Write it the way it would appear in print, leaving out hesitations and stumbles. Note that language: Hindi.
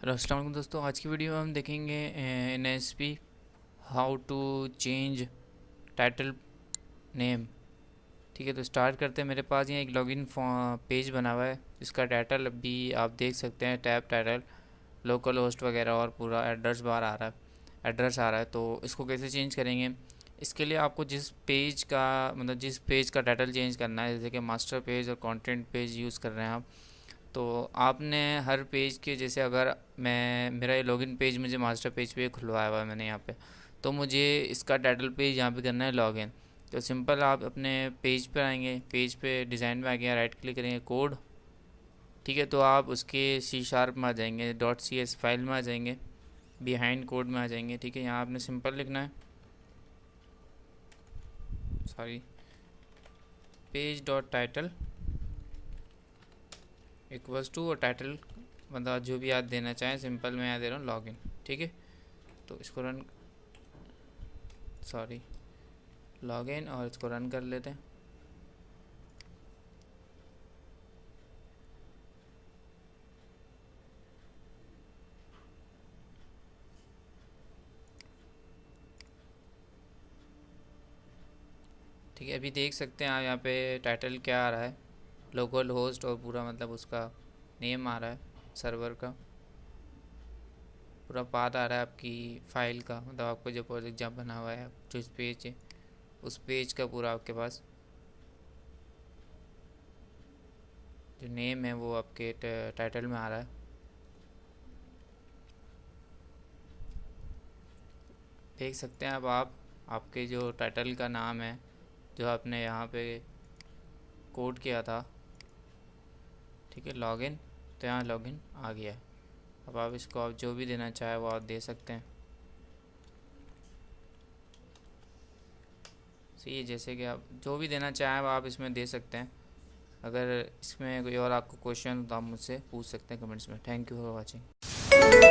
अस्सलाम वालेकुम दोस्तों, आज की वीडियो में हम देखेंगे NSP how to change title name. ठीक है, तो स्टार्ट करते हैं। मेरे पास यहाँ एक लॉगिन पेज बना हुआ है, इसका टाइटल अभी आप देख सकते हैं, टैब टाइटल, लोकल होस्ट वगैरह और पूरा एड्रेस बार आ रहा है, एड्रेस आ रहा है। तो इसको कैसे चेंज करेंगे? इसके लिए आपको जिस पेज का जिस पेज का टाइटल चेंज करना है, जैसे कि मास्टर पेज और कंटेंट पेज यूज़ कर रहे हैं आप, तो आपने हर पेज के, जैसे अगर मैं मेरा ये लॉगिन पेज मुझे मास्टर पेज पे खुलवाया हुआ है मैंने यहाँ पे, तो मुझे इसका टाइटल पेज यहाँ पे करना है लॉगिन। तो सिंपल आप अपने पेज पे आएंगे, पेज पे डिज़ाइन में आएंगे, राइट क्लिक करेंगे, कोड। ठीक है, तो आप उसके C# में आ जाएंगे, .cs फाइल में आ जाएंगे, बिहाइंड कोड में आ जाएंगे। ठीक है, यहाँ आपने सिंपल लिखना है, sorry, page dot title equals to, और टाइटल जो भी आप देना चाहें, सिंपल मैं यहाँ दे रहा हूँ लॉगिन। ठीक है, तो इसको रन, सॉरी, लॉगिन, और इसको रन कर लेते हैं। ठीक है, अभी देख सकते हैं आप यहाँ पे टाइटल क्या आ रहा है, लोकल होस्ट, और पूरा उसका नेम आ रहा है, सर्वर का पूरा पाथ आ रहा है, आपकी फ़ाइल का, आपको जो प्रोजेक्ट जहाँ बना हुआ है, जो इस पेज है, उस पेज का पूरा आपके पास जो नेम है वो आपके टाइटल में आ रहा है। देख सकते हैं अब आप, आपके जो टाइटल का नाम है, जो आपने यहाँ पे कोड किया था, ठीक है, लॉगिन, तो यहाँ लॉगिन आ गया है। अब आप इसको आप जो भी देना चाहे वो आप दे सकते हैं। सही है, जैसे कि आप जो भी देना चाहें वो आप इसमें दे सकते हैं। अगर इसमें कोई और आपको क्वेश्चन हो तो आप मुझसे पूछ सकते हैं कमेंट्स में। Thank you for watching.